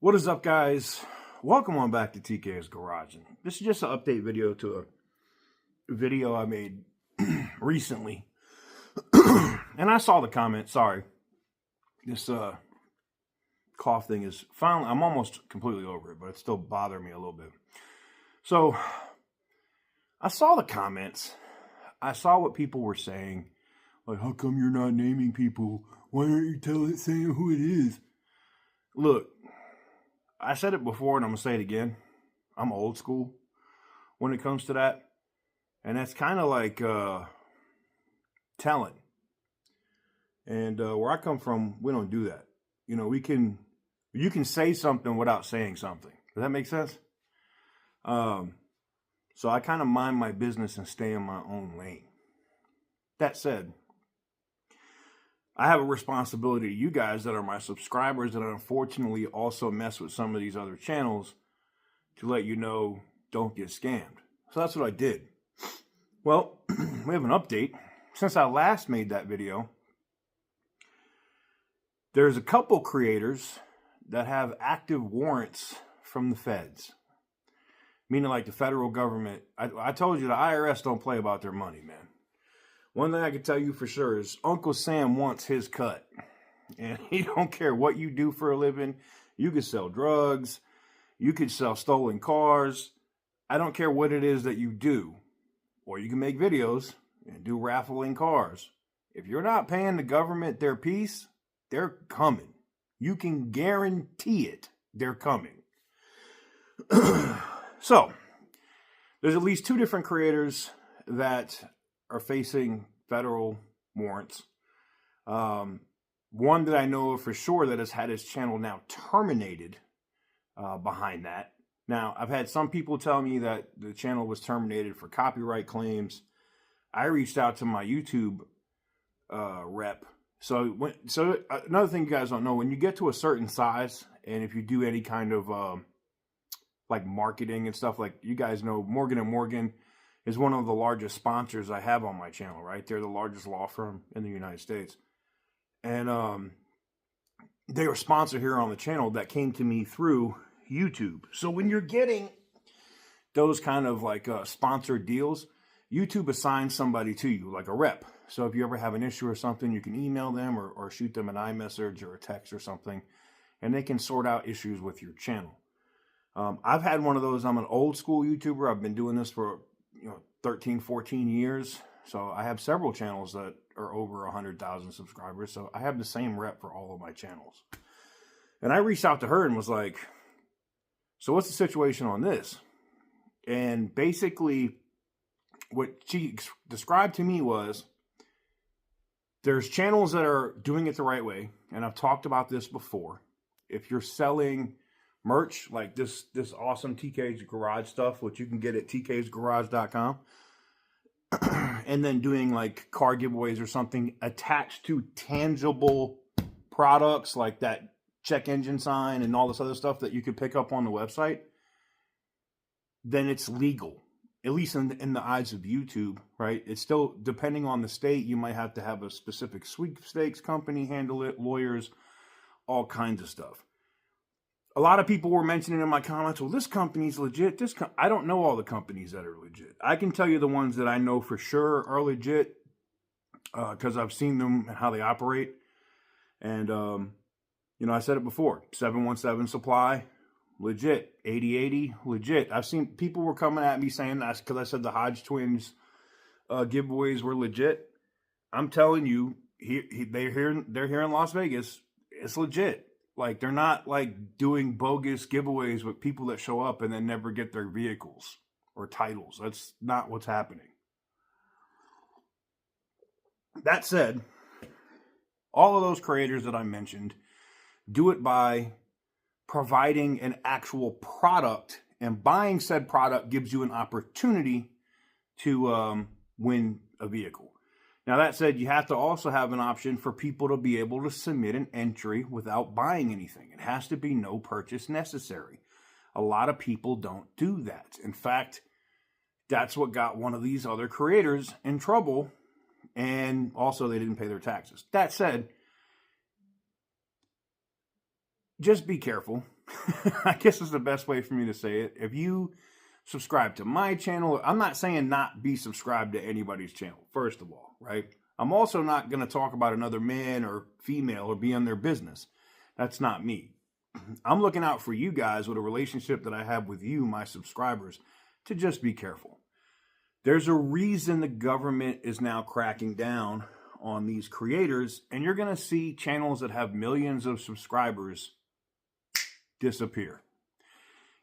What is up, guys? Welcome on back to TK's Garage. And this is just an update video to a video I made recently. And I saw the comment. Sorry. This cough thing is finally, I'm almost completely over it, but it's still bothering me a little bit. So I saw the comments. I saw what people were saying. Like, how come you're not naming people? Why aren't you saying who it is? Look, I said it before and I'm going to say it again. I'm old school when it comes to that. And that's kind of like telling. And where I come from, we don't do that. You know, you can say something without saying something. Does that make sense? So I kind of mind my business and stay in my own lane. That said, I have a responsibility to you guys that are my subscribers that unfortunately also mess with some of these other channels to let you know, don't get scammed. So that's what I did. Well, we have an update. Since I last made that video, there's a couple creators that have active warrants from the feds. Meaning like the federal government. I told you the IRS don't play about their money, man. One thing I can tell you for sure is Uncle Sam wants his cut. And he don't care what you do for a living. You could sell drugs. You could sell stolen cars. I don't care what it is that you do. Or you can make videos and do raffling cars. If you're not paying the government their piece, they're coming. You can guarantee it. They're coming. So, there's at least two different creators that are facing federal warrants. One that I know of for sure that has had his channel now terminated behind that. Now, I've had some people tell me that the channel was terminated for copyright claims. I reached out to my YouTube rep. So another thing you guys don't know, when you get to a certain size, and if you do any kind of like marketing and stuff, like you guys know, Morgan & Morgan is one of the largest sponsors I have on my channel, right? They're the largest law firm in the United States. And they were a sponsor here on the channel that came to me through YouTube. So when you're getting those kind of like sponsored deals, YouTube assigns somebody to you, like a rep. So if you ever have an issue or something, you can email them or shoot them an iMessage or a text or something, and they can sort out issues with your channel. I've had one of those. I'm an old school YouTuber. I've been doing this for 13, 14 years. So I have several channels that are over 100,000 subscribers. So I have the same rep for all of my channels. And I reached out to her and was like, so what's the situation on this? And basically what she described to me was there's channels that are doing it the right way. And I've talked about this before. If you're selling merch like this awesome TK's Garage stuff, which you can get at tksgarage.com, and then doing like car giveaways or something attached to tangible products like that check engine sign and all this other stuff that you can pick up on the website, then it's legal, at least in the eyes of YouTube, right? It's still, depending on the state, you might have to have a specific sweepstakes company handle it, lawyers, all kinds of stuff. A lot of people were mentioning in my comments, well, this company's legit. I don't know all the companies that are legit. I can tell you the ones that I know for sure are legit because I've seen them and how they operate. And, I said it before, 717 Supply, legit. 8080, legit. I've seen people were coming at me saying that's because I said the Hodge Twins giveaways were legit. I'm telling you, they're here in Las Vegas. It's legit. Like, they're not, like, doing bogus giveaways with people that show up and then never get their vehicles or titles. That's not what's happening. That said, all of those creators that I mentioned do it by providing an actual product, and buying said product gives you an opportunity to win a vehicle. Now, that said, you have to also have an option for people to be able to submit an entry without buying anything. It has to be no purchase necessary. A lot of people don't do that. In fact, that's what got one of these other creators in trouble, and also they didn't pay their taxes. That said, just be careful. I guess is the best way for me to say it. If you subscribe to my channel, I'm not saying not be subscribed to anybody's channel, first of all, right? I'm also not going to talk about another man or female or be on their business. That's not me. I'm looking out for you guys with a relationship that I have with you, my subscribers, to just be careful. There's a reason the government is now cracking down on these creators, and you're going to see channels that have millions of subscribers disappear.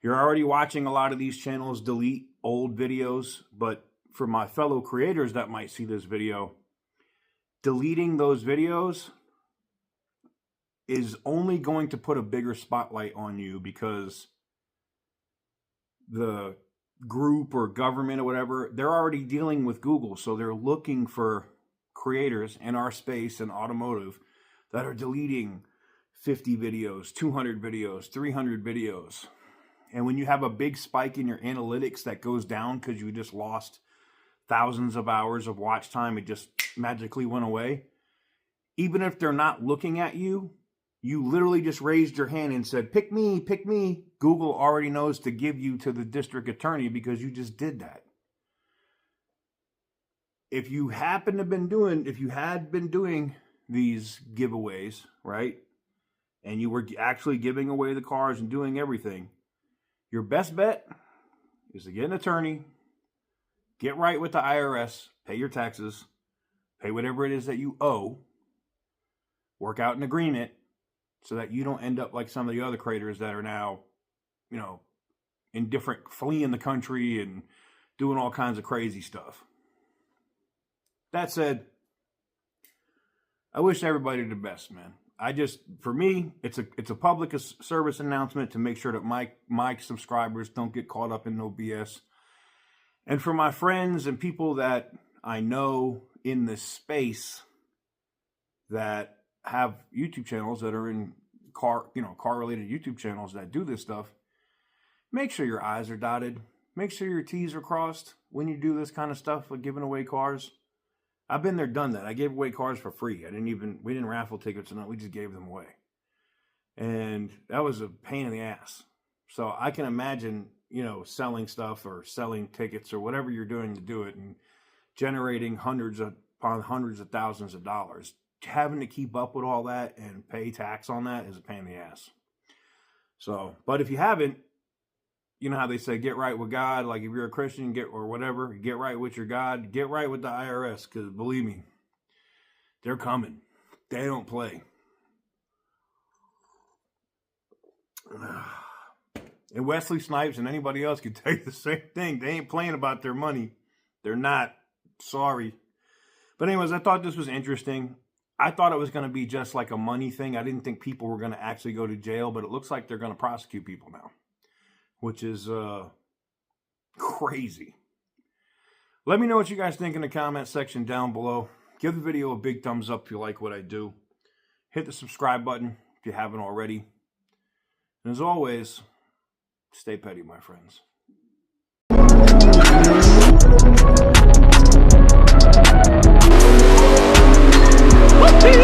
You're already watching a lot of these channels delete old videos, but for my fellow creators that might see this video, deleting those videos is only going to put a bigger spotlight on you, because the group or government or whatever, they're already dealing with Google. So they're looking for creators in our space and automotive that are deleting 50 videos, 200 videos, 300 videos. And when you have a big spike in your analytics that goes down because you just lost thousands of hours of watch time, it just magically went away. Even if they're not looking at you, you literally just raised your hand and said, pick me, pick me. Google already knows to give you to the district attorney because you just did that. If you had been doing these giveaways, right, and you were actually giving away the cars and doing everything, your best bet is to get an attorney, get right with the IRS, pay your taxes, pay whatever it is that you owe, work out an agreement so that you don't end up like some of the other creators that are now, fleeing the country and doing all kinds of crazy stuff. That said, I wish everybody the best, man. For me, it's a public service announcement to make sure that my subscribers don't get caught up in no BS. And for my friends and people that I know in this space that have YouTube channels that are in car-related YouTube channels that do this stuff, make sure your I's are dotted. Make sure your T's are crossed when you do this kind of stuff like giving away cars. I've been there, done that. I gave away cars for free. We didn't raffle tickets or nothing. We just gave them away. And that was a pain in the ass. So I can imagine, selling stuff or selling tickets or whatever you're doing to do it and generating hundreds upon hundreds of thousands of dollars. Having to keep up with all that and pay tax on that is a pain in the ass. So, but if you haven't, you know how they say, get right with God. Like if you're a Christian, get right with your God, get right with the IRS. Because believe me, they're coming. They don't play. And Wesley Snipes and anybody else can tell you the same thing. They ain't playing about their money. They're not. Sorry. But anyways, I thought this was interesting. I thought it was going to be just like a money thing. I didn't think people were going to actually go to jail, but it looks like they're going to prosecute people now, which is crazy. Let me know what you guys think in the comment section down below. Give the video a big thumbs up if you like what I do. Hit the subscribe button if you haven't already. And as always, stay petty, my friends. Whoopsie!